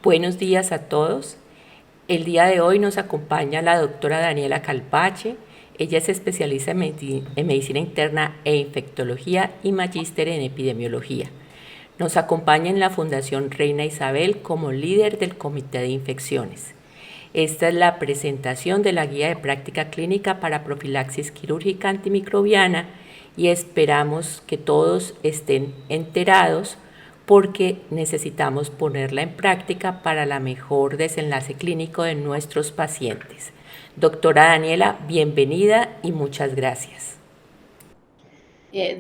Buenos días a todos. El día de hoy nos acompaña la doctora Daniela Calpache. Ella es especialista en medicina interna e infectología y magíster en epidemiología. Nos acompaña en la Fundación Reina Isabel como líder del Comité de Infecciones. Esta es la presentación de la guía de práctica clínica para profilaxis quirúrgica antimicrobiana y esperamos que todos estén enterados porque necesitamos ponerla en práctica para la mejor desenlace clínico de nuestros pacientes. Doctora Daniela, bienvenida y muchas gracias.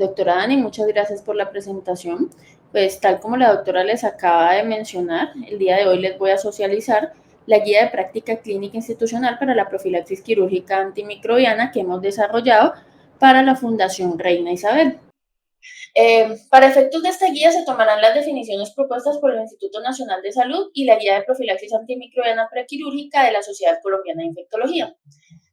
Doctora Dani, muchas gracias por la presentación. Pues tal como la doctora les acaba de mencionar, el día de hoy les voy a socializar la guía de práctica clínica institucional para la profilaxis quirúrgica antimicrobiana que hemos desarrollado para la Fundación Reina Isabel. Para efectos de esta guía se tomarán las definiciones propuestas por el Instituto Nacional de Salud y la guía de profilaxis antimicrobiana prequirúrgica de la Sociedad Colombiana de Infectología.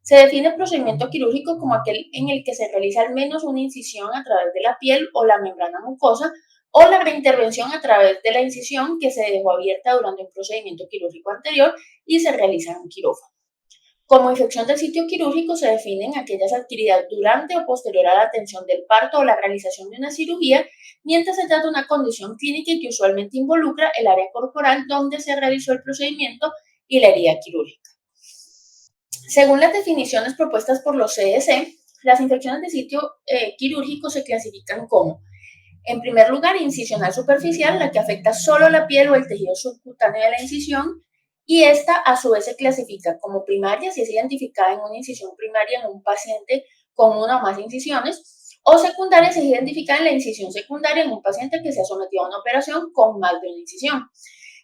Se define el procedimiento quirúrgico como aquel en el que se realiza al menos una incisión a través de la piel o la membrana mucosa o la reintervención a través de la incisión que se dejó abierta durante un procedimiento quirúrgico anterior y se realiza en un quirófano. Como infección del sitio quirúrgico se definen aquellas adquiridas durante o posterior a la atención del parto o la realización de una cirugía, mientras se trata de una condición clínica y que usualmente involucra el área corporal donde se realizó el procedimiento y la herida quirúrgica. Según las definiciones propuestas por los CDC, las infecciones de sitio quirúrgico se clasifican como, en primer lugar, incisional superficial, la que afecta solo la piel o el tejido subcutáneo de la incisión, y esta a su vez se clasifica como primaria si es identificada en una incisión primaria en un paciente con una o más incisiones, o secundaria si es identificada en la incisión secundaria en un paciente que se ha sometido a una operación con más de una incisión.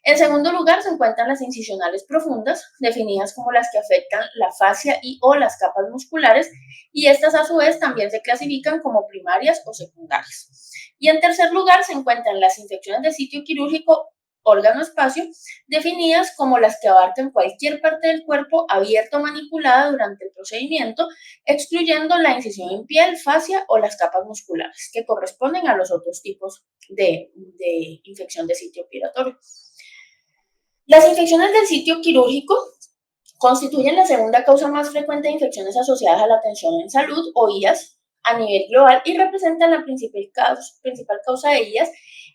En segundo lugar, se encuentran las incisionales profundas, definidas como las que afectan la fascia y o las capas musculares, y estas a su vez también se clasifican como primarias o secundarias. Y en tercer lugar, se encuentran las infecciones de sitio quirúrgico órgano-espacio, definidas como las que abarcan cualquier parte del cuerpo abierta o manipulada durante el procedimiento, excluyendo la incisión en piel, fascia o las capas musculares, que corresponden a los otros tipos de infección de sitio operatorio. Las infecciones del sitio quirúrgico constituyen la segunda causa más frecuente de infecciones asociadas a la atención en salud o IAS a nivel global y representan la principal causa de IAS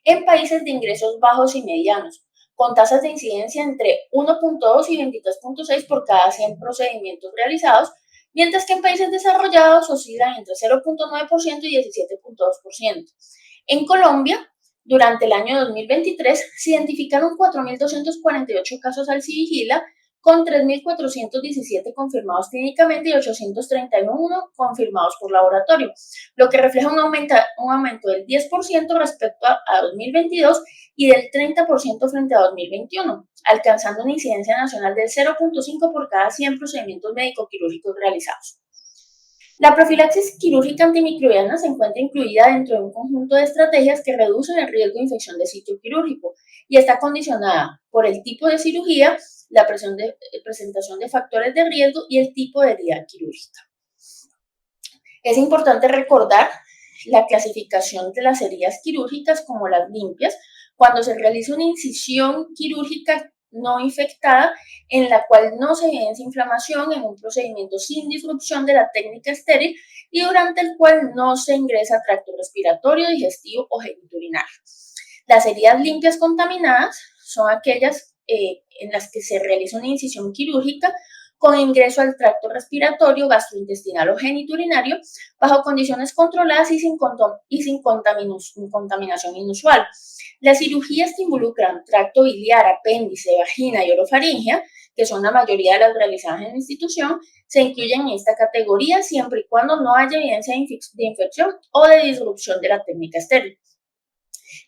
en países de ingresos bajos y medianos, con tasas de incidencia entre 1.2 y 23.6 por cada 100 procedimientos realizados, mientras que en países desarrollados oscilan entre 0.9% y 17.2%. En Colombia, durante el año 2023 se identificaron 4.248 casos al CIVIGILA, con 3.417 confirmados clínicamente y 831 confirmados por laboratorio, lo que refleja un aumento del 10% respecto a 2022 y del 30% frente a 2021, alcanzando una incidencia nacional del 0.5 por cada 100 procedimientos médico-quirúrgicos realizados. La profilaxis quirúrgica antimicrobiana se encuentra incluida dentro de un conjunto de estrategias que reducen el riesgo de infección de sitio quirúrgico y está condicionada por el tipo de cirugía, la presentación de factores de riesgo y el tipo de herida quirúrgica. Es importante recordar la clasificación de las heridas quirúrgicas como las limpias, cuando se realiza una incisión quirúrgica no infectada en la cual no se evidencia inflamación en un procedimiento sin disrupción de la técnica estéril y durante el cual no se ingresa tracto respiratorio, digestivo o genitourinario. Las heridas limpias contaminadas son aquellas en las que se realiza una incisión quirúrgica con ingreso al tracto respiratorio, gastrointestinal o genitourinario bajo condiciones controladas y sin contaminación inusual. Las cirugías que involucran tracto biliar, apéndice, vagina y orofaringea, que son la mayoría de las realizadas en la institución, se incluyen en esta categoría siempre y cuando no haya evidencia de infección o de disrupción de la técnica estéril.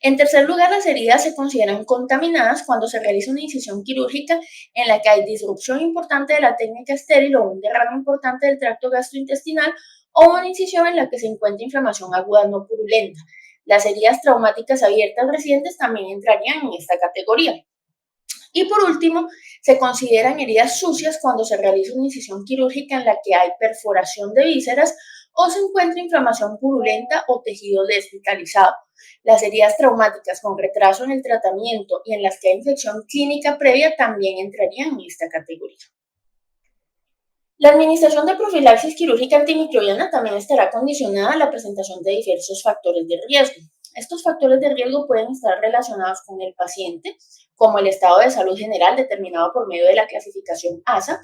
En tercer lugar, las heridas se consideran contaminadas cuando se realiza una incisión quirúrgica en la que hay disrupción importante de la técnica estéril o un derrame importante del tracto gastrointestinal o una incisión en la que se encuentra inflamación aguda no purulenta. Las heridas traumáticas abiertas recientes también entrarían en esta categoría. Y por último, se consideran heridas sucias cuando se realiza una incisión quirúrgica en la que hay perforación de vísceras o se encuentra inflamación purulenta o tejido desvitalizado. Las heridas traumáticas con retraso en el tratamiento y en las que hay infección clínica previa también entrarían en esta categoría. La administración de profilaxis quirúrgica antimicrobiana también estará condicionada a la presentación de diversos factores de riesgo. Estos factores de riesgo pueden estar relacionados con el paciente, como el estado de salud general determinado por medio de la clasificación ASA,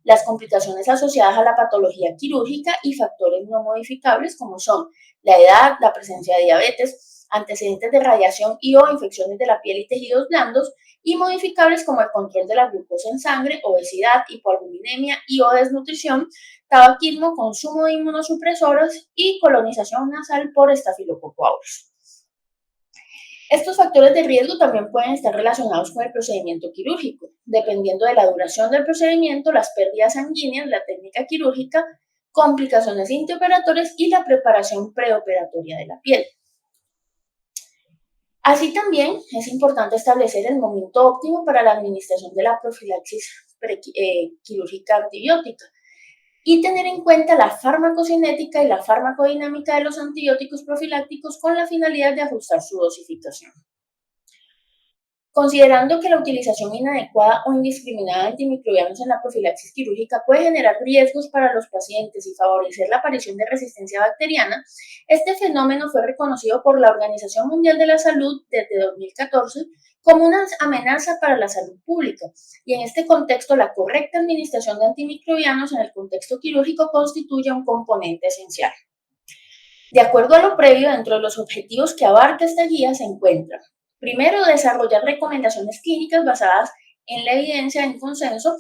las complicaciones asociadas a la patología quirúrgica y factores no modificables como son la edad, la presencia de diabetes, antecedentes de radiación y o infecciones de la piel y tejidos blandos, y modificables como el control de la glucosa en sangre, obesidad, hipoalbuminemia y o desnutrición, tabaquismo, consumo de inmunosupresores y colonización nasal por Staphylococcus aureus. Estos factores de riesgo también pueden estar relacionados con el procedimiento quirúrgico, dependiendo de la duración del procedimiento, las pérdidas sanguíneas, la técnica quirúrgica, complicaciones intraoperatorias y la preparación preoperatoria de la piel. Así también es importante establecer el momento óptimo para la administración de la profilaxis quirúrgica antibiótica y tener en cuenta la farmacocinética y la farmacodinámica de los antibióticos profilácticos con la finalidad de ajustar su dosificación. Considerando que la utilización inadecuada o indiscriminada de antimicrobianos en la profilaxis quirúrgica puede generar riesgos para los pacientes y favorecer la aparición de resistencia bacteriana, este fenómeno fue reconocido por la Organización Mundial de la Salud desde 2014 como una amenaza para la salud pública, y en este contexto la correcta administración de antimicrobianos en el contexto quirúrgico constituye un componente esencial. De acuerdo a lo previo, dentro de los objetivos que abarca esta guía se encuentran: primero, desarrollar recomendaciones clínicas basadas en la evidencia en consenso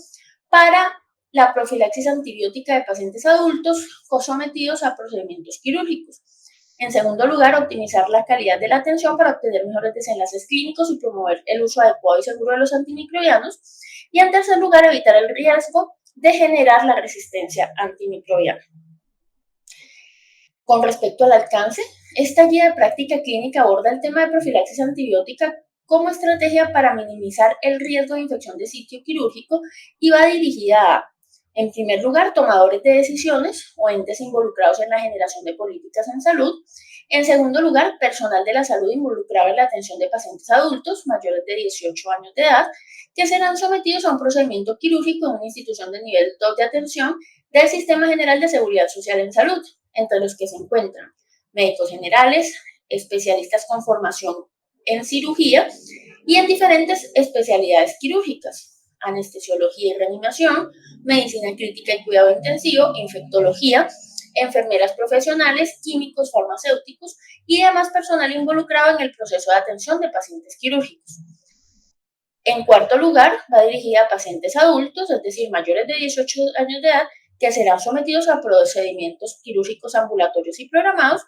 para la profilaxis antibiótica de pacientes adultos sometidos a procedimientos quirúrgicos. En segundo lugar, optimizar la calidad de la atención para obtener mejores desenlaces clínicos y promover el uso adecuado y seguro de los antimicrobianos. Y en tercer lugar, evitar el riesgo de generar la resistencia antimicrobiana. Con respecto al alcance, esta guía de práctica clínica aborda el tema de profilaxis antibiótica como estrategia para minimizar el riesgo de infección de sitio quirúrgico y va dirigida a, en primer lugar, tomadores de decisiones o entes involucrados en la generación de políticas en salud. En segundo lugar, personal de la salud involucrado en la atención de pacientes adultos mayores de 18 años de edad que serán sometidos a un procedimiento quirúrgico en una institución de nivel 2 de atención del Sistema General de Seguridad Social en Salud, entre los que se encuentran médicos generales, especialistas con formación en cirugía y en diferentes especialidades quirúrgicas: anestesiología y reanimación, medicina crítica y cuidado intensivo, infectología, enfermeras profesionales, químicos, farmacéuticos y demás personal involucrado en el proceso de atención de pacientes quirúrgicos. En cuarto lugar, va dirigida a pacientes adultos, es decir, mayores de 18 años de edad, que serán sometidos a procedimientos quirúrgicos ambulatorios y programados.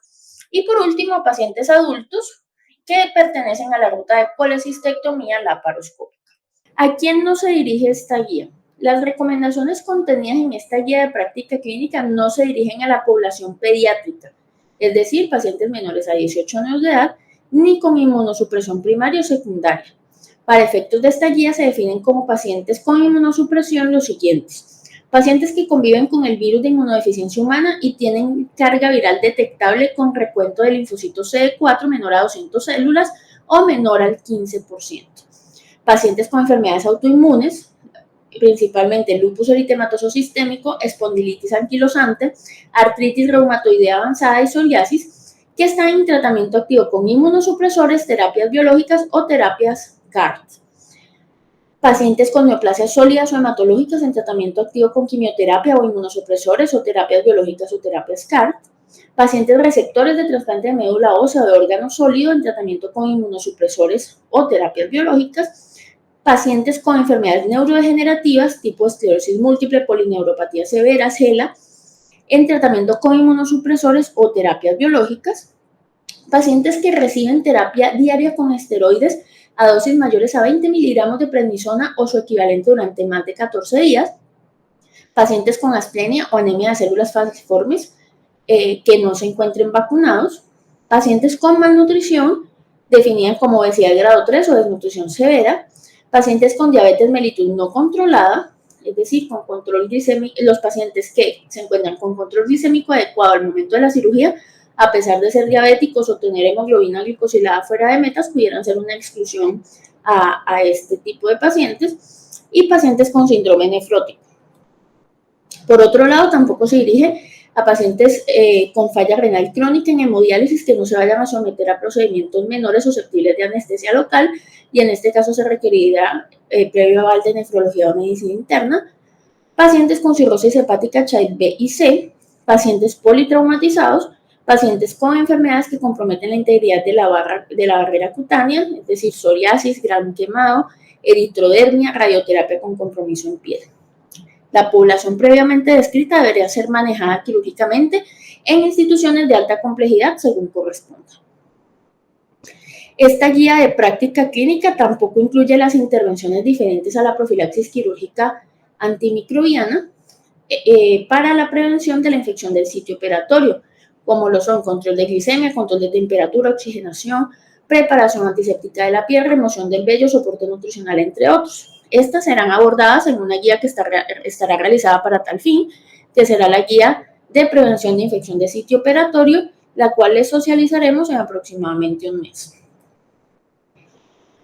Y por último, a pacientes adultos que pertenecen a la ruta de colecistectomía laparoscópica. ¿A quién no se dirige esta guía? Las recomendaciones contenidas en esta guía de práctica clínica no se dirigen a la población pediátrica, es decir, pacientes menores a 18 años de edad, ni con inmunosupresión primaria o secundaria. Para efectos de esta guía se definen como pacientes con inmunosupresión los siguientes: pacientes que conviven con el virus de inmunodeficiencia humana y tienen carga viral detectable con recuento de linfocitos CD4 menor a 200 células o menor al 15%. Pacientes con enfermedades autoinmunes, principalmente lupus eritematoso sistémico, espondilitis anquilosante, artritis reumatoidea avanzada y psoriasis, que están en tratamiento activo con inmunosupresores, terapias biológicas o terapias CAR-T. Pacientes con neoplasias sólidas o hematológicas en tratamiento activo con quimioterapia o inmunosupresores o terapias biológicas o terapias CAR. Pacientes receptores de trasplante de médula ósea o de órgano sólido en tratamiento con inmunosupresores o terapias biológicas. Pacientes con enfermedades neurodegenerativas tipo esclerosis múltiple, polineuropatía severa, SELA, en tratamiento con inmunosupresores o terapias biológicas. Pacientes que reciben terapia diaria con esteroides a dosis mayores a 20 miligramos de prednisona o su equivalente durante más de 14 días, pacientes con asplenia o anemia de células falciformes que no se encuentren vacunados, pacientes con malnutrición, definida como obesidad de grado 3 o desnutrición severa, pacientes con diabetes mellitus no controlada, es decir, con control glicémico, los pacientes que se encuentran con control glicémico adecuado al momento de la cirugía, a pesar de ser diabéticos o tener hemoglobina glicosilada fuera de metas, pudieran ser una exclusión a este tipo de pacientes, y pacientes con síndrome nefrótico. Por otro lado, tampoco se dirige a pacientes con falla renal crónica en hemodiálisis que no se vayan a someter a procedimientos menores susceptibles de anestesia local, y en este caso se requerirá previo aval de nefrología o medicina interna, pacientes con cirrosis hepática Type B y C, pacientes politraumatizados, pacientes con enfermedades que comprometen la integridad de la barrera cutánea, es decir, psoriasis, grano quemado, eritrodermia, radioterapia con compromiso en piel. La población previamente descrita debería ser manejada quirúrgicamente en instituciones de alta complejidad según corresponda. Esta guía de práctica clínica tampoco incluye las intervenciones diferentes a la profilaxis quirúrgica antimicrobiana para la prevención de la infección del sitio operatorio, como lo son control de glicemia, control de temperatura, oxigenación, preparación antiséptica de la piel, remoción del vello, soporte nutricional, entre otros. Estas serán abordadas en una guía que estará realizada para tal fin, que será la guía de prevención de infección de sitio operatorio, la cual les socializaremos en aproximadamente un mes.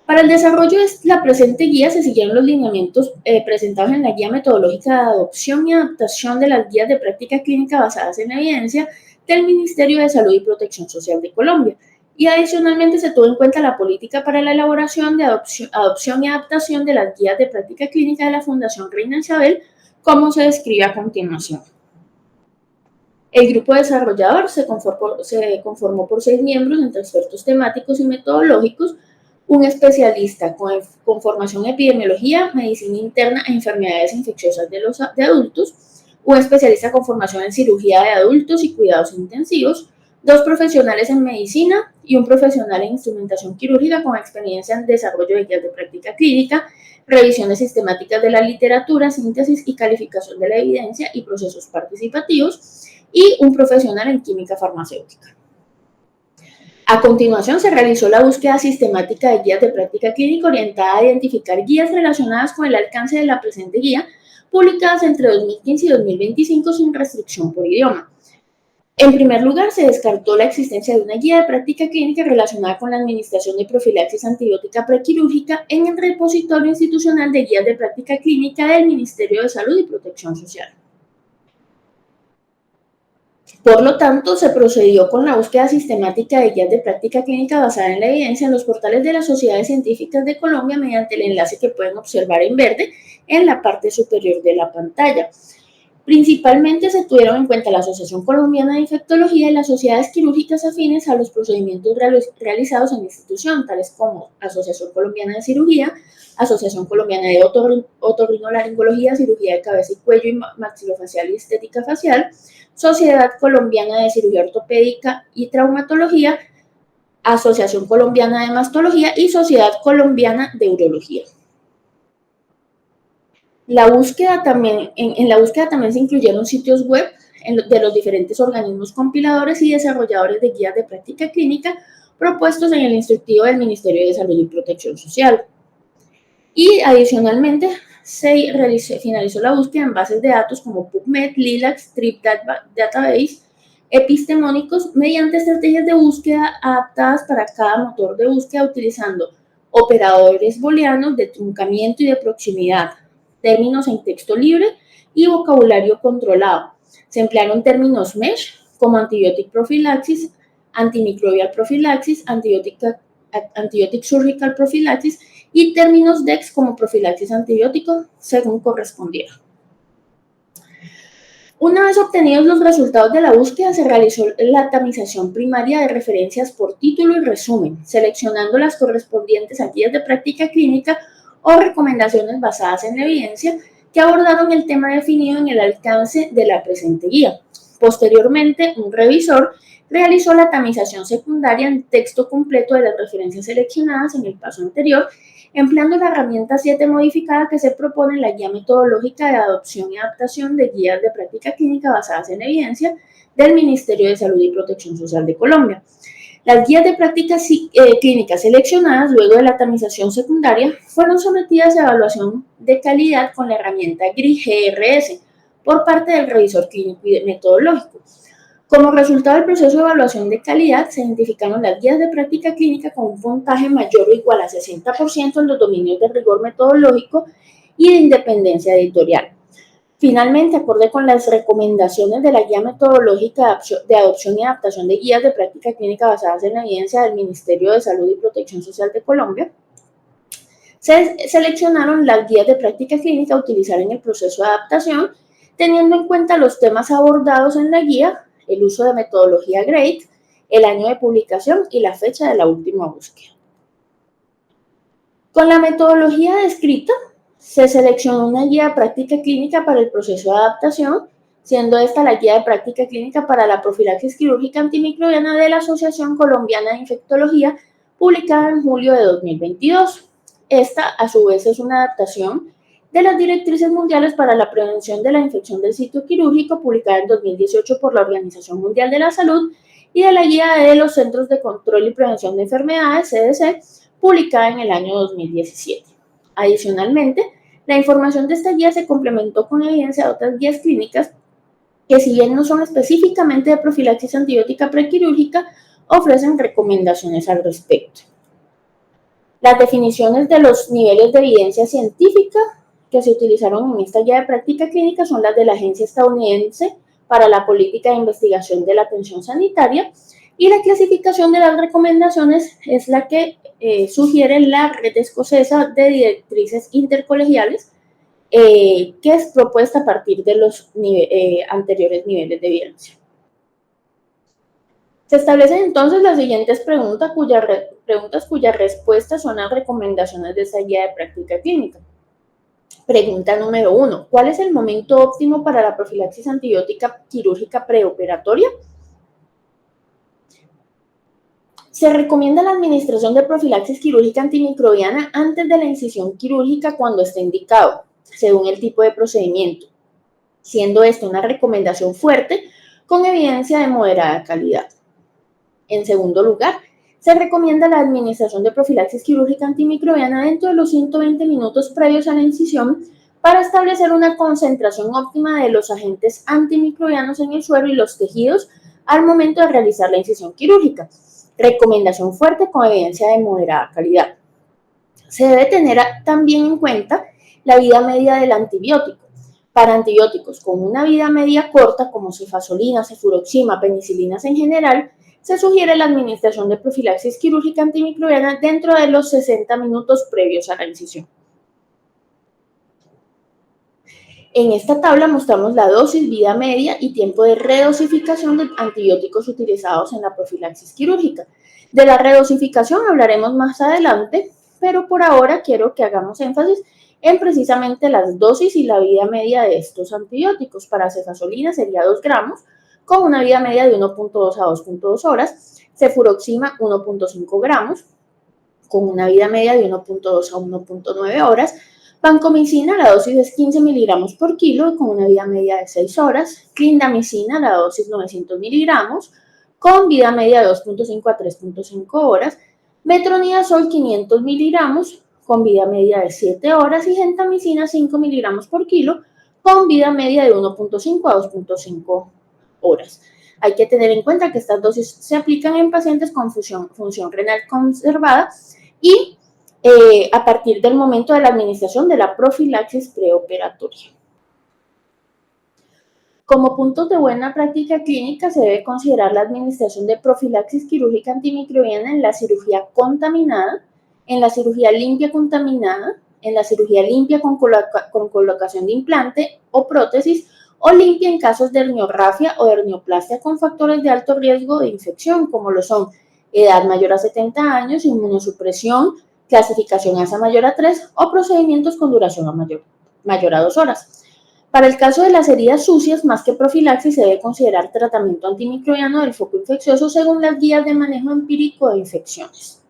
Para el desarrollo de la presente guía se siguieron los lineamientos presentados en la guía metodológica de adopción y adaptación de las guías de práctica clínica basadas en evidencia del Ministerio de Salud y Protección Social de Colombia, y adicionalmente se tuvo en cuenta la política para la elaboración de adopción y adaptación de las guías de práctica clínica de la Fundación Reina Isabel, como se describe a continuación. El grupo desarrollador se conformó por 6 miembros entre expertos temáticos y metodológicos, un especialista con formación en epidemiología, medicina interna e enfermedades infecciosas de adultos, un especialista con formación en cirugía de adultos y cuidados intensivos, 2 profesionales en medicina y un profesional en instrumentación quirúrgica con experiencia en desarrollo de guías de práctica clínica, revisiones sistemáticas de la literatura, síntesis y calificación de la evidencia y procesos participativos, y un profesional en química farmacéutica. A continuación, se realizó la búsqueda sistemática de guías de práctica clínica orientada a identificar guías relacionadas con el alcance de la presente guía, publicadas entre 2015 y 2025 sin restricción por idioma. En primer lugar, se descartó la existencia de una guía de práctica clínica relacionada con la administración de profilaxis antibiótica prequirúrgica en el repositorio institucional de guías de práctica clínica del Ministerio de Salud y Protección Social. Por lo tanto, se procedió con la búsqueda sistemática de guías de práctica clínica basada en la evidencia en los portales de las sociedades científicas de Colombia mediante el enlace que pueden observar en verde en la parte superior de la pantalla. Principalmente se tuvieron en cuenta la Asociación Colombiana de Infectología y las sociedades quirúrgicas afines a los procedimientos realizados en la institución, tales como Asociación Colombiana de Cirugía, Asociación Colombiana de Otorrinolaringología, Cirugía de Cabeza y Cuello y Maxilofacial y Estética Facial, Sociedad Colombiana de Cirugía Ortopédica y Traumatología, Asociación Colombiana de Mastología y Sociedad Colombiana de Urología. En la búsqueda también se incluyeron sitios web de los diferentes organismos compiladores y desarrolladores de guías de práctica clínica propuestos en el instructivo del Ministerio de Salud y Protección Social. Y adicionalmente se finalizó la búsqueda en bases de datos como PubMed, Lilac, Trip Database, epistemónicos, mediante estrategias de búsqueda adaptadas para cada motor de búsqueda utilizando operadores booleanos de truncamiento y de proximidad, términos en texto libre y vocabulario controlado. Se emplearon términos MESH como antibiotic profilaxis, antimicrobial profilaxis, antibiotic surgical profilaxis y términos DEX como profilaxis antibiótico según correspondiera. Una vez obtenidos los resultados de la búsqueda, se realizó la tamización primaria de referencias por título y resumen, seleccionando las correspondientes a guías de práctica clínica o recomendaciones basadas en evidencia que abordaron el tema definido en el alcance de la presente guía. Posteriormente, un revisor realizó la tamización secundaria en texto completo de las referencias seleccionadas en el paso anterior, empleando la herramienta 7 modificada que se propone en la guía metodológica de adopción y adaptación de guías de práctica clínica basadas en evidencia del Ministerio de Salud y Protección Social de Colombia. Las guías de prácticas clínicas seleccionadas luego de la tamización secundaria fueron sometidas a evaluación de calidad con la herramienta GRIS por parte del revisor clínico y metodológico. Como resultado del proceso de evaluación de calidad, se identificaron las guías de práctica clínica con un puntaje mayor o igual a 60% en los dominios de rigor metodológico y de independencia editorial. Finalmente, acorde con las recomendaciones de la Guía Metodológica de Adopción y Adaptación de Guías de Práctica Clínica basadas en la evidencia del Ministerio de Salud y Protección Social de Colombia, se seleccionaron las guías de práctica clínica a utilizar en el proceso de adaptación, teniendo en cuenta los temas abordados en la guía, el uso de metodología GRADE, el año de publicación y la fecha de la última búsqueda. Con la metodología descrita, se seleccionó una guía de práctica clínica para el proceso de adaptación, siendo esta la guía de práctica clínica para la profilaxis quirúrgica antimicrobiana de la Asociación Colombiana de Infectología, publicada en julio de 2022. Esta, a su vez, es una adaptación de las directrices mundiales para la prevención de la infección del sitio quirúrgico, publicada en 2018 por la Organización Mundial de la Salud, y de la guía de los Centros de Control y Prevención de Enfermedades, CDC, publicada en el año 2017. Adicionalmente, la información de esta guía se complementó con evidencia de otras guías clínicas que, si bien no son específicamente de profilaxis antibiótica prequirúrgica, ofrecen recomendaciones al respecto. Las definiciones de los niveles de evidencia científica que se utilizaron en esta guía de práctica clínica son las de la Agencia Estadounidense para la Política de Investigación de la Atención Sanitaria, y la clasificación de las recomendaciones es la que sugiere la Red Escocesa de Directrices Intercolegiales, que es propuesta a partir de los anteriores niveles de evidencia. Se establecen entonces las siguientes preguntas cuyas respuestas son las recomendaciones de esta guía de práctica clínica. Pregunta número 1. ¿Cuál es el momento óptimo para la profilaxis antibiótica quirúrgica preoperatoria? Se recomienda la administración de profilaxis quirúrgica antimicrobiana antes de la incisión quirúrgica cuando esté indicado, según el tipo de procedimiento, siendo esto una recomendación fuerte con evidencia de moderada calidad. En segundo lugar, se recomienda la administración de profilaxis quirúrgica antimicrobiana dentro de los 120 minutos previos a la incisión para establecer una concentración óptima de los agentes antimicrobianos en el suero y los tejidos al momento de realizar la incisión quirúrgica. Recomendación fuerte con evidencia de moderada calidad. Se debe tener también en cuenta la vida media del antibiótico. Para antibióticos con una vida media corta, como cefazolina, cefuroxima, penicilinas en general, se sugiere la administración de profilaxis quirúrgica antimicrobiana dentro de los 60 minutos previos a la incisión. En esta tabla mostramos la dosis, vida media y tiempo de redosificación de antibióticos utilizados en la profilaxis quirúrgica. De la redosificación hablaremos más adelante, pero por ahora quiero que hagamos énfasis en precisamente las dosis y la vida media de estos antibióticos. Para cefazolina sería 2 gramos, con una vida media de 1.2 a 2.2 horas, cefuroxima 1.5 gramos, con una vida media de 1.2 a 1.9 horas, vancomicina, la dosis es 15 miligramos por kilo, con una vida media de 6 horas, clindamicina, la dosis 900 miligramos, con vida media de 2.5 a 3.5 horas, metronidazol 500 miligramos, con vida media de 7 horas, y gentamicina 5 miligramos por kilo, con vida media de 1.5 a 2.5 horas. Hay que tener en cuenta que estas dosis se aplican en pacientes con función renal conservada y a partir del momento de la administración de la profilaxis preoperatoria. Como puntos de buena práctica clínica se debe considerar la administración de profilaxis quirúrgica antimicrobiana en la cirugía contaminada, en la cirugía limpia contaminada, en la cirugía limpia con colocación de implante o prótesis, o limpia en casos de herniorrafia o hernioplastia con factores de alto riesgo de infección, como lo son edad mayor a 70 años, inmunosupresión, clasificación ASA mayor a 3 o procedimientos con duración mayor a 2 horas. Para el caso de las heridas sucias, más que profilaxis, se debe considerar tratamiento antimicrobiano del foco infeccioso según las guías de manejo empírico de infecciones.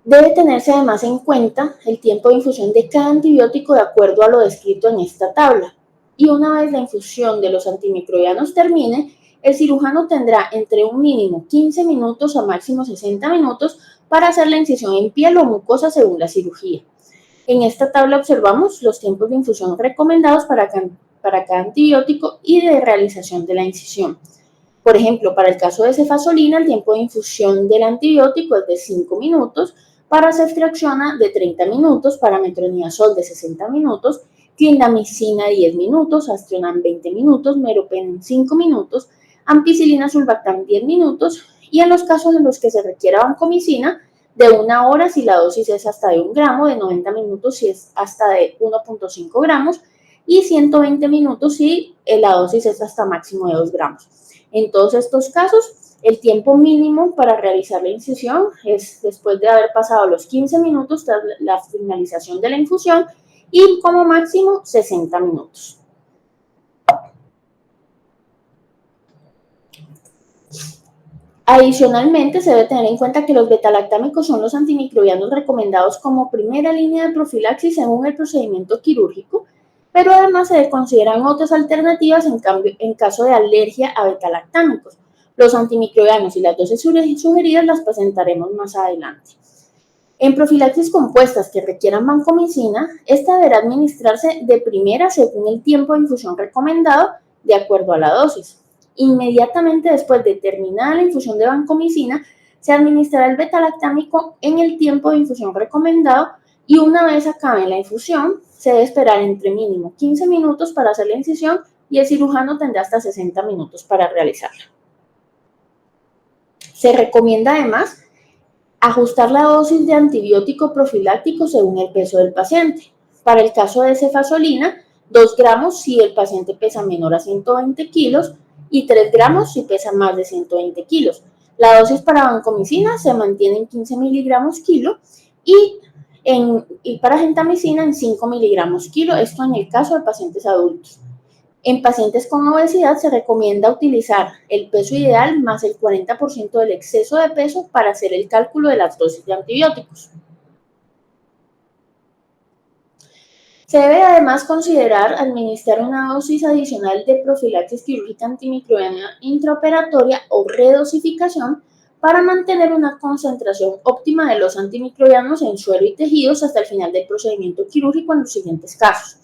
Debe tenerse además en cuenta el tiempo de infusión de cada antibiótico de acuerdo a lo descrito en esta tabla. Y una vez la infusión de los antimicrobianos termine, el cirujano tendrá entre un mínimo 15 minutos a máximo 60 minutos para hacer la incisión en piel o mucosa según la cirugía. En esta tabla observamos los tiempos de infusión recomendados para cada antibiótico y de realización de la incisión. Por ejemplo, para el caso de cefazolina, el tiempo de infusión del antibiótico es de 5 minutos, para ceftriaxona de 30 minutos, para metronidazol de 60 minutos, clindamicina 10 minutos, aztreonam 20 minutos, meropenem 5 minutos, ampicilina sulbactam 10 minutos, y en los casos en los que se requiera vancomicina, de 1 hora si la dosis es hasta de 1 gramo, de 90 minutos si es hasta de 1.5 gramos, y 120 minutos si la dosis es hasta máximo de 2 gramos. En todos estos casos, el tiempo mínimo para realizar la incisión es después de haber pasado los 15 minutos tras la finalización de la infusión y como máximo 60 minutos. Adicionalmente, se debe tener en cuenta que los betalactámicos son los antimicrobianos recomendados como primera línea de profilaxis según el procedimiento quirúrgico, pero además se consideran otras alternativas en caso de alergia a betalactámicos. Los antimicrobianos y las dosis sugeridas las presentaremos más adelante. En profilaxis compuestas que requieran vancomicina, esta deberá administrarse de primera según el tiempo de infusión recomendado de acuerdo a la dosis. Inmediatamente después de terminada la infusión de vancomicina, se administrará el betalactámico en el tiempo de infusión recomendado y una vez acabe la infusión, se debe esperar entre mínimo 15 minutos para hacer la incisión y el cirujano tendrá hasta 60 minutos para realizarla. Se recomienda además ajustar la dosis de antibiótico profiláctico según el peso del paciente. Para el caso de cefazolina, 2 gramos si el paciente pesa menor a 120 kilos y 3 gramos si pesa más de 120 kilos. La dosis para vancomicina se mantiene en 15 miligramos kilo y para gentamicina en 5 miligramos kilo, esto en el caso de pacientes adultos. En pacientes con obesidad se recomienda utilizar el peso ideal más el 40% del exceso de peso para hacer el cálculo de las dosis de antibióticos. Se debe además considerar administrar una dosis adicional de profilaxis quirúrgica antimicrobiana intraoperatoria o redosificación para mantener una concentración óptima de los antimicrobianos en suero y tejidos hasta el final del procedimiento quirúrgico en los siguientes casos.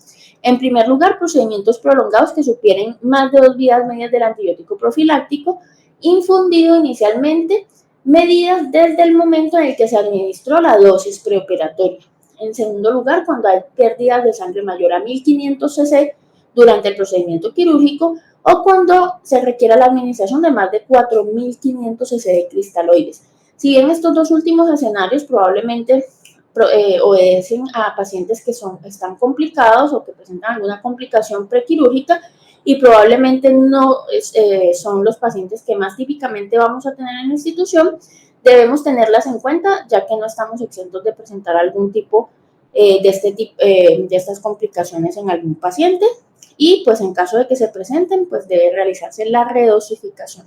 En primer lugar, procedimientos prolongados que superen más de 2 vidas medias del antibiótico profiláctico, infundido inicialmente, medidas desde el momento en el que se administró la dosis preoperatoria. En segundo lugar, cuando hay pérdidas de sangre mayor a 1500 cc durante el procedimiento quirúrgico o cuando se requiera la administración de más de 4500 cc de cristaloides. Si bien estos dos últimos escenarios probablemente obedecen a pacientes que están complicados o que presentan alguna complicación prequirúrgica y probablemente no son los pacientes que más típicamente vamos a tener en la institución, debemos tenerlas en cuenta ya que no estamos exentos de presentar algún tipo de estas complicaciones en algún paciente y pues en caso de que se presenten pues debe realizarse la redosificación.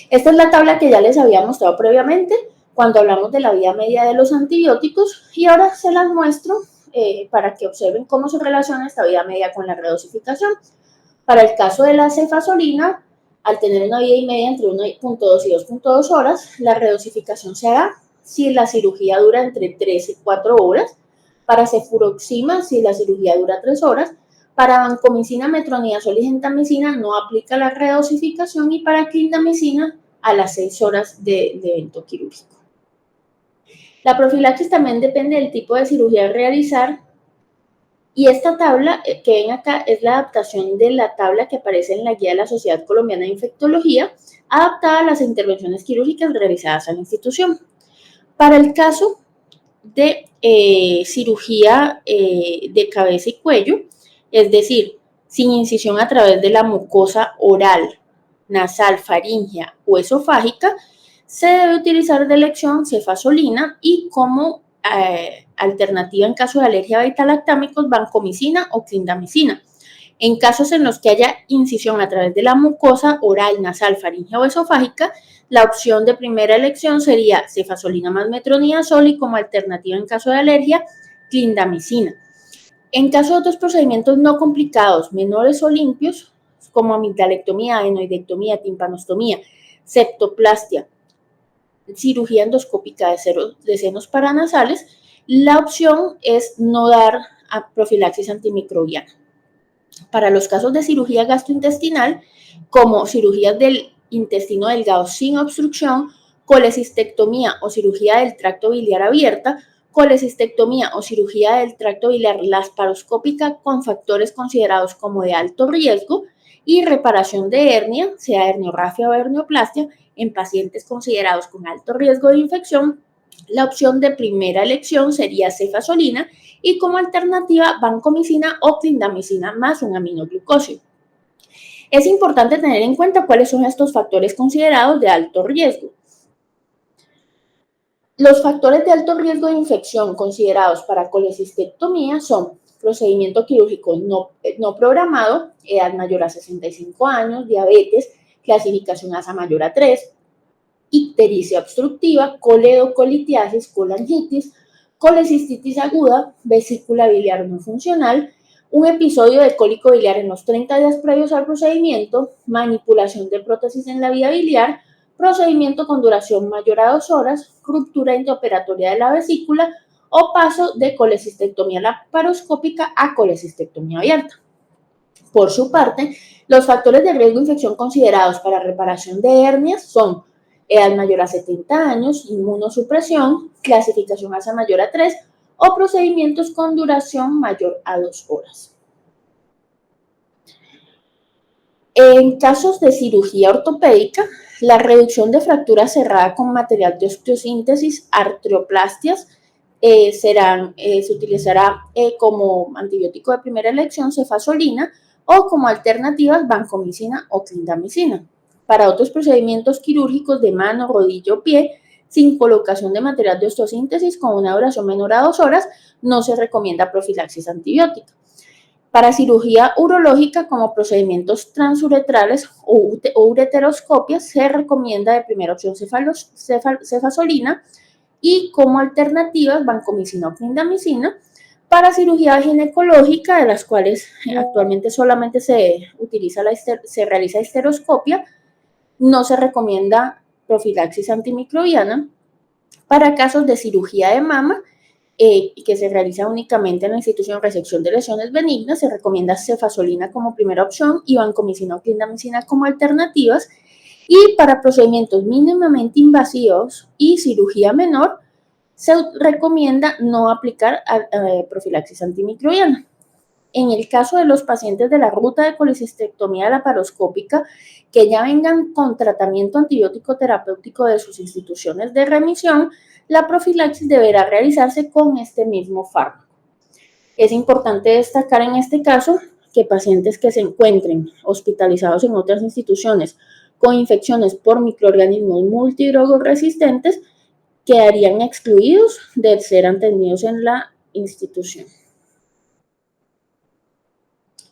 Esta es la tabla que ya les había mostrado previamente cuando hablamos de la vida media de los antibióticos y ahora se las muestro para que observen cómo se relaciona esta vida media con la redosificación. Para el caso de la cefazolina, al tener una vida media entre 1.2 y 2.2 horas, la redosificación se hará si la cirugía dura entre 3 y 4 horas, para cefuroxima si la cirugía dura 3 horas, para vancomicina, metronidazol y gentamicina no aplica la redosificación y para clindamicina a las 6 horas de evento quirúrgico. La profilaxis también depende del tipo de cirugía a realizar y esta tabla que ven acá es la adaptación de la tabla que aparece en la guía de la Sociedad Colombiana de Infectología adaptada a las intervenciones quirúrgicas realizadas en la institución. Para el caso de cirugía de cabeza y cuello, es decir, sin incisión a través de la mucosa oral, nasal, faríngea o esofágica, se debe utilizar de elección cefazolina y como alternativa en caso de alergia a betalactámicos, vancomicina o clindamicina. En casos en los que haya incisión a través de la mucosa oral, nasal, faríngea o esofágica, la opción de primera elección sería cefazolina más metronidazol y como alternativa en caso de alergia, clindamicina. En caso de otros procedimientos no complicados, menores o limpios, como amigdalectomía, adenoidectomía, timpanostomía, septoplastia, cirugía endoscópica de senos paranasales, la opción es no dar profilaxis antimicrobiana. Para los casos de cirugía gastrointestinal, como cirugías del intestino delgado sin obstrucción, colecistectomía o cirugía del tracto biliar abierta, colecistectomía o cirugía del tracto biliar laparoscópica con factores considerados como de alto riesgo y reparación de hernia, sea herniorrafia o hernioplastia, en pacientes considerados con alto riesgo de infección. La opción de primera elección sería cefazolina y como alternativa vancomicina o clindamicina más un aminoglucósido. Es importante tener en cuenta cuáles son estos factores considerados de alto riesgo. Los factores de alto riesgo de infección considerados para colecistectomía son procedimiento quirúrgico no programado, edad mayor a 65 años, diabetes, clasificación ASA mayor a 3, ictericia obstructiva, coledocolitiasis, colangitis, colecistitis aguda, vesícula biliar no funcional, un episodio de cólico biliar en los 30 días previos al procedimiento, manipulación de prótesis en la vía biliar, procedimiento con duración mayor a 2 horas, ruptura intraoperatoria de la vesícula o paso de colecistectomía laparoscópica a colecistectomía abierta. Por su parte, los factores de riesgo de infección considerados para reparación de hernias son edad mayor a 70 años, inmunosupresión, clasificación ASA mayor a 3 o procedimientos con duración mayor a 2 horas. En casos de cirugía ortopédica, la reducción de fractura cerrada con material de osteosíntesis, artroplastias, se utilizará como antibiótico de primera elección cefazolina o como alternativas vancomicina o clindamicina. Para otros procedimientos quirúrgicos de mano, rodilla o pie, sin colocación de material de osteosíntesis con una duración menor a 2 horas, no se recomienda profilaxis antibiótica. Para cirugía urológica, como procedimientos transuretrales o ureteroscopias, se recomienda de primera opción cefazolina y como alternativas vancomicina o clindamicina. Para cirugía ginecológica, de las cuales actualmente solamente se realiza histeroscopia, no se recomienda profilaxis antimicrobiana. Para casos de cirugía de mama, que se realiza únicamente en la institución de resección de lesiones benignas, se recomienda cefazolina como primera opción y vancomicina o clindamicina como alternativas. Y para procedimientos mínimamente invasivos y cirugía menor, se recomienda no aplicar profilaxis antimicrobiana. En el caso de los pacientes de la ruta de colecistectomía laparoscópica que ya vengan con tratamiento antibiótico terapéutico de sus instituciones de remisión, la profilaxis deberá realizarse con este mismo fármaco. Es importante destacar en este caso que pacientes que se encuentren hospitalizados en otras instituciones con infecciones por microorganismos multidrogos resistentes quedarían excluidos de ser atendidos en la institución.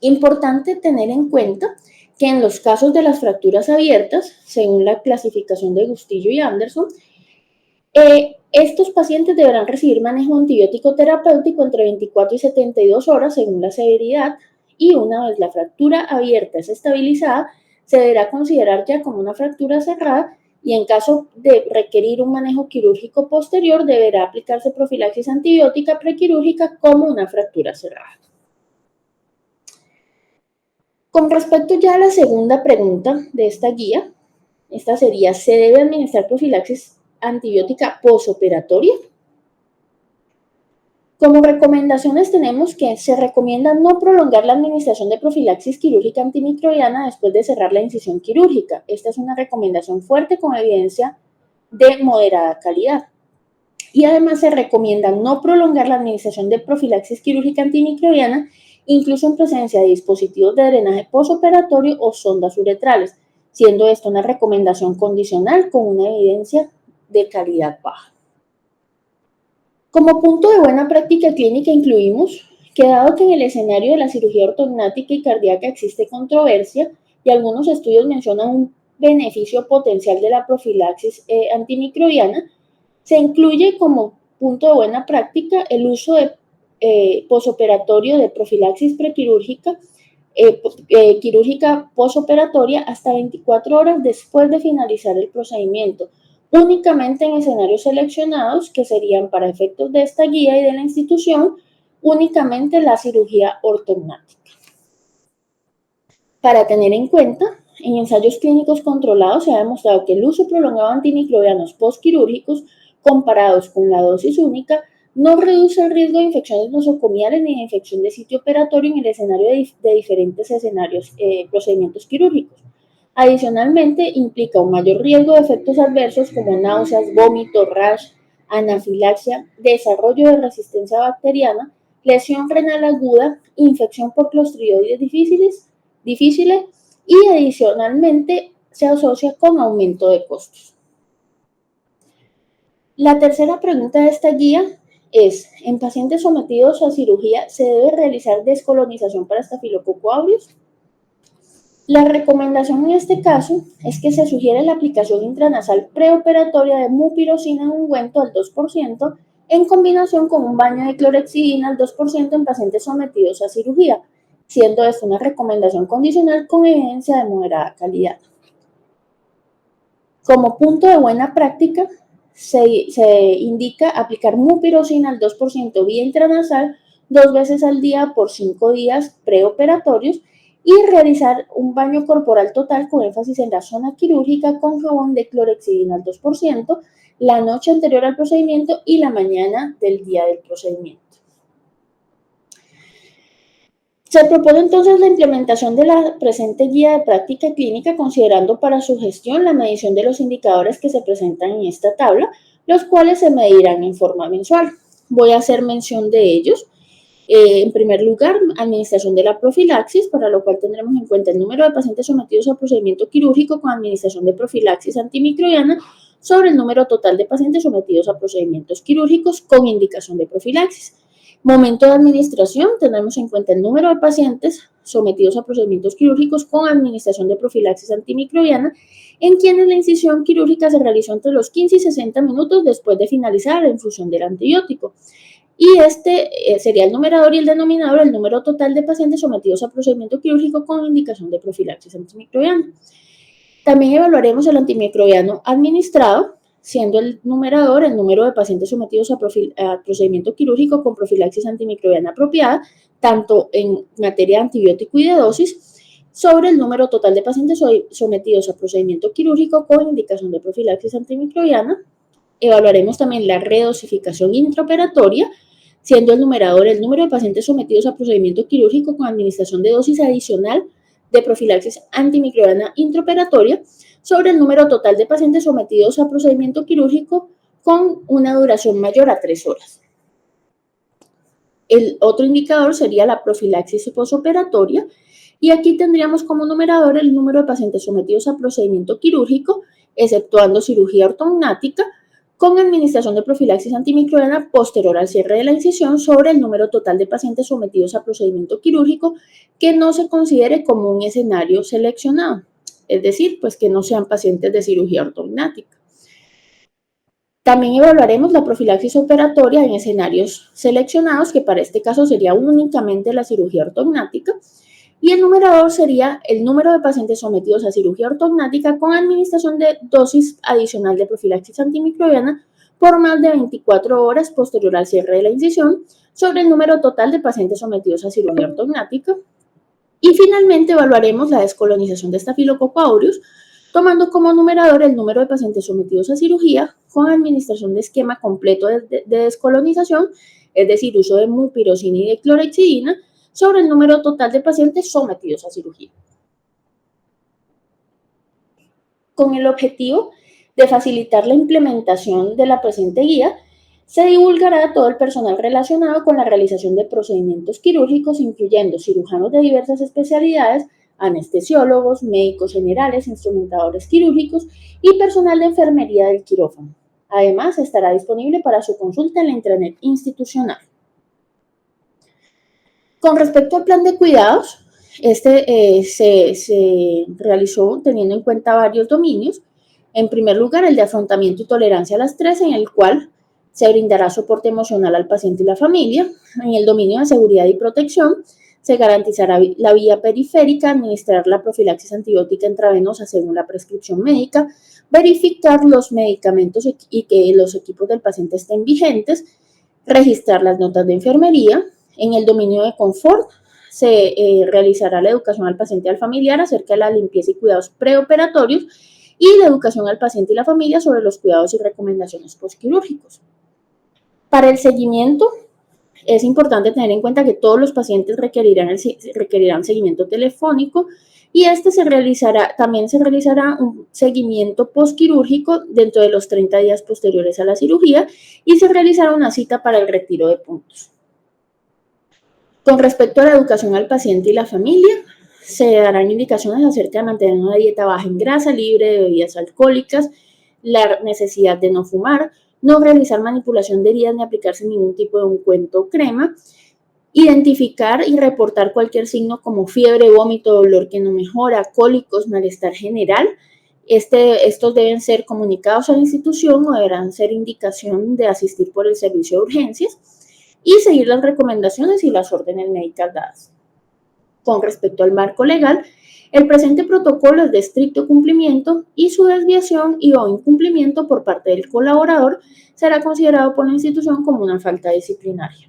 Importante tener en cuenta que en los casos de las fracturas abiertas, según la clasificación de Bustillo y Anderson, estos pacientes deberán recibir manejo antibiótico terapéutico entre 24 y 72 horas según la severidad y una vez la fractura abierta es estabilizada, se deberá considerar ya como una fractura cerrada y en caso de requerir un manejo quirúrgico posterior deberá aplicarse profilaxis antibiótica prequirúrgica como una fractura cerrada. Con respecto ya a la segunda pregunta de esta guía, esta sería, ¿se debe administrar profilaxis antibiótica posoperatoria? Como recomendaciones tenemos que se recomienda no prolongar la administración de profilaxis quirúrgica antimicrobiana después de cerrar la incisión quirúrgica. Esta es una recomendación fuerte con evidencia de moderada calidad. Y además se recomienda no prolongar la administración de profilaxis quirúrgica antimicrobiana incluso en presencia de dispositivos de drenaje posoperatorio o sondas uretrales, siendo esto una recomendación condicional con una evidencia de calidad baja. Como punto de buena práctica clínica incluimos que dado que en el escenario de la cirugía ortognática y cardíaca existe controversia y algunos estudios mencionan un beneficio potencial de la profilaxis antimicrobiana, se incluye como punto de buena práctica el uso de posoperatorio de profilaxis prequirúrgica quirúrgica posoperatoria hasta 24 horas después de finalizar el procedimiento, únicamente en escenarios seleccionados que serían para efectos de esta guía y de la institución, únicamente la cirugía ortognática. Para tener en cuenta, en ensayos clínicos controlados se ha demostrado que el uso prolongado de antimicrobianos postquirúrgicos comparados con la dosis única no reduce el riesgo de infecciones nosocomiales ni de infección de sitio operatorio en el escenario de diferentes procedimientos quirúrgicos. Adicionalmente, implica un mayor riesgo de efectos adversos como náuseas, vómito, rash, anafilaxia, desarrollo de resistencia bacteriana, lesión renal aguda, infección por clostridioides difíciles y adicionalmente se asocia con aumento de costos. La tercera pregunta de esta guía es, ¿en pacientes sometidos a cirugía se debe realizar descolonización para Staphylococcus aureus? La recomendación en este caso es que se sugiere la aplicación intranasal preoperatoria de mupirocina en ungüento al 2% en combinación con un baño de clorhexidina al 2% en pacientes sometidos a cirugía, siendo esto una recomendación condicional con evidencia de moderada calidad. Como punto de buena práctica, se indica aplicar mupirocina al 2% vía intranasal 2 veces al día por 5 días preoperatorios y realizar un baño corporal total con énfasis en la zona quirúrgica con jabón de clorhexidina al 2% la noche anterior al procedimiento y la mañana del día del procedimiento. Se propone entonces la implementación de la presente guía de práctica clínica considerando para su gestión la medición de los indicadores que se presentan en esta tabla, los cuales se medirán en forma mensual. Voy a hacer mención de ellos. En primer lugar, administración de la profilaxis, para lo cual tendremos en cuenta el número de pacientes sometidos a procedimiento quirúrgico con administración de profilaxis antimicrobiana sobre el número total de pacientes sometidos a procedimientos quirúrgicos con indicación de profilaxis. Momento de administración, tenemos en cuenta el número de pacientes sometidos a procedimientos quirúrgicos con administración de profilaxis antimicrobiana, en quienes la incisión quirúrgica se realizó entre los 15 y 60 minutos después de finalizar la infusión del antibiótico. Y este sería el numerador y el denominador, el número total de pacientes sometidos a procedimiento quirúrgico con indicación de profilaxis antimicrobiana. También evaluaremos el antimicrobiano administrado, siendo el numerador el número de pacientes sometidos a procedimiento quirúrgico con profilaxis antimicrobiana apropiada, tanto en materia de antibiótico y de dosis, sobre el número total de pacientes sometidos a procedimiento quirúrgico con indicación de profilaxis antimicrobiana. Evaluaremos también la redosificación intraoperatoria, siendo el numerador el número de pacientes sometidos a procedimiento quirúrgico con administración de dosis adicional de profilaxis antimicrobiana intraoperatoria, sobre el número total de pacientes sometidos a procedimiento quirúrgico con una duración mayor a 3 horas. El otro indicador sería la profilaxis posoperatoria, y aquí tendríamos como numerador el número de pacientes sometidos a procedimiento quirúrgico, exceptuando cirugía ortognática, con administración de profilaxis antimicrobiana posterior al cierre de la incisión sobre el número total de pacientes sometidos a procedimiento quirúrgico que no se considere como un escenario seleccionado, es decir, pues que no sean pacientes de cirugía ortognática. También evaluaremos la profilaxis operatoria en escenarios seleccionados, que para este caso sería únicamente la cirugía ortognática, y el numerador sería el número de pacientes sometidos a cirugía ortognática con administración de dosis adicional de profilaxis antimicrobiana por más de 24 horas posterior al cierre de la incisión sobre el número total de pacientes sometidos a cirugía ortognática. Y finalmente evaluaremos la descolonización de Staphylococcus aureus, tomando como numerador el número de pacientes sometidos a cirugía con administración de esquema completo de descolonización, es decir, uso de mupirocina y de clorhexidina, sobre el número total de pacientes sometidos a cirugía. Con el objetivo de facilitar la implementación de la presente guía, se divulgará a todo el personal relacionado con la realización de procedimientos quirúrgicos, incluyendo cirujanos de diversas especialidades, anestesiólogos, médicos generales, instrumentadores quirúrgicos y personal de enfermería del quirófano. Además, estará disponible para su consulta en la intranet institucional. Con respecto al plan de cuidados, se realizó teniendo en cuenta varios dominios. En primer lugar, el de afrontamiento y tolerancia al estrés, en el cual se brindará soporte emocional al paciente y la familia. En el dominio de seguridad y protección, Se garantizará la vía periférica, administrar la profilaxis antibiótica intravenosa según la prescripción médica, verificar los medicamentos y que los equipos del paciente estén vigentes, registrar las notas de enfermería. En el dominio de confort se realizará la educación al paciente y al familiar acerca de la limpieza y cuidados preoperatorios y la educación al paciente y la familia sobre los cuidados y recomendaciones postquirúrgicos. Para el seguimiento, es importante tener en cuenta que todos los pacientes requerirán seguimiento telefónico y también se realizará un seguimiento postquirúrgico dentro de los 30 días posteriores a la cirugía y se realizará una cita para el retiro de puntos. Con respecto a la educación al paciente y la familia, se darán indicaciones acerca de mantener una dieta baja en grasa, libre de bebidas alcohólicas, la necesidad de no fumar, no realizar manipulación de heridas ni aplicarse ningún tipo de ungüento o crema, identificar y reportar cualquier signo como fiebre, vómito, dolor que no mejora, cólicos, malestar general. Estos deben ser comunicados a la institución o deberán ser indicación de asistir por el servicio de urgencias y seguir las recomendaciones y las órdenes médicas dadas. Con respecto al marco legal, el presente protocolo es de estricto cumplimiento y su desviación o incumplimiento por parte del colaborador será considerado por la institución como una falta disciplinaria.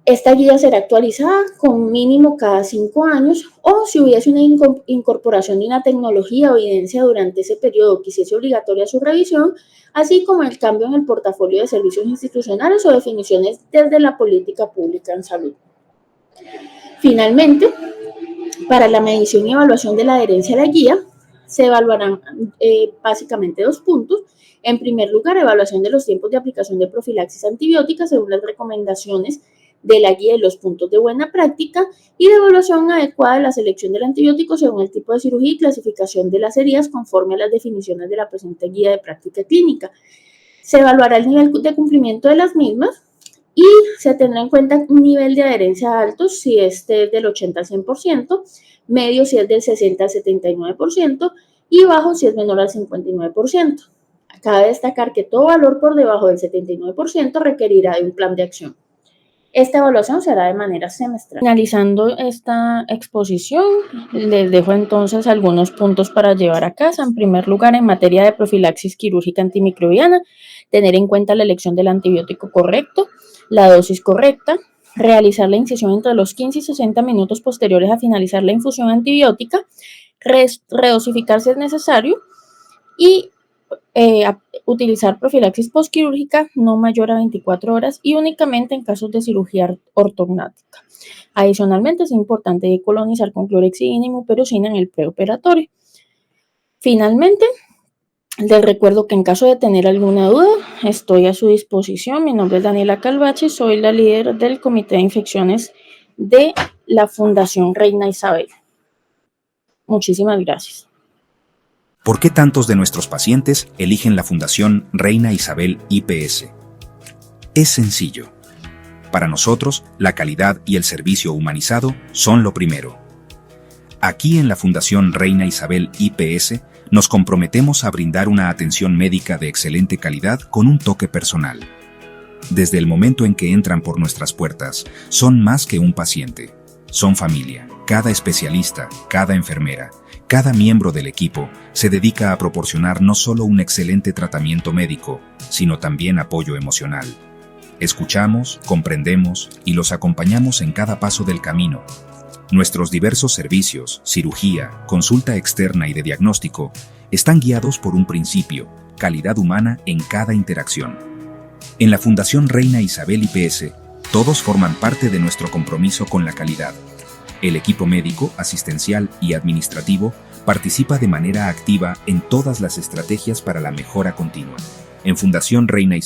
Esta guía será actualizada con mínimo cada 5 años o si hubiese una incorporación de una tecnología o evidencia durante ese periodo que hiciese obligatoria su revisión, así como el cambio en el portafolio de servicios institucionales o definiciones desde la política pública en salud. Finalmente, para la medición y evaluación de la adherencia a la guía, se evaluarán básicamente 2 puntos. En primer lugar, evaluación de los tiempos de aplicación de profilaxis antibiótica según las recomendaciones de la guía y los puntos de buena práctica y de evaluación adecuada de la selección del antibiótico según el tipo de cirugía y clasificación de las heridas conforme a las definiciones de la presente guía de práctica clínica. Se evaluará el nivel de cumplimiento de las mismas y se tendrá en cuenta un nivel de adherencia alto si este es del 80 al 100%, medio si es del 60 al 79% y bajo si es menor al 59%. Cabe destacar que todo valor por debajo del 79% requerirá de un plan de acción. Esta evaluación será de manera semestral. Finalizando esta exposición, les dejo entonces algunos puntos para llevar a casa. En primer lugar, en materia de profilaxis quirúrgica antimicrobiana, tener en cuenta la elección del antibiótico correcto, la dosis correcta, realizar la incisión entre los 15 y 60 minutos posteriores a finalizar la infusión antibiótica, redosificar si es necesario y utilizar profilaxis postquirúrgica no mayor a 24 horas y únicamente en casos de cirugía ortognática. Adicionalmente, es importante decolonizar con clorhexidina y mupirocina en el preoperatorio. Finalmente, les recuerdo que en caso de tener alguna duda, estoy a su disposición. Mi nombre es Daniela Calvache y soy la líder del Comité de Infecciones de la Fundación Reina Isabel. Muchísimas gracias. ¿Por qué tantos de nuestros pacientes eligen la Fundación Reina Isabel IPS? Es sencillo. Para nosotros, la calidad y el servicio humanizado son lo primero. Aquí en la Fundación Reina Isabel IPS nos comprometemos a brindar una atención médica de excelente calidad con un toque personal. Desde el momento en que entran por nuestras puertas, son más que un paciente. Son familia. Cada especialista, cada enfermera, cada miembro del equipo se dedica a proporcionar no solo un excelente tratamiento médico, sino también apoyo emocional. Escuchamos, comprendemos y los acompañamos en cada paso del camino. Nuestros diversos servicios, cirugía, consulta externa y de diagnóstico, están guiados por un principio: calidad humana en cada interacción. En la Fundación Reina Isabel IPS, todos forman parte de nuestro compromiso con la calidad. El equipo médico, asistencial y administrativo participa de manera activa en todas las estrategias para la mejora continua. En Fundación Reina Isabel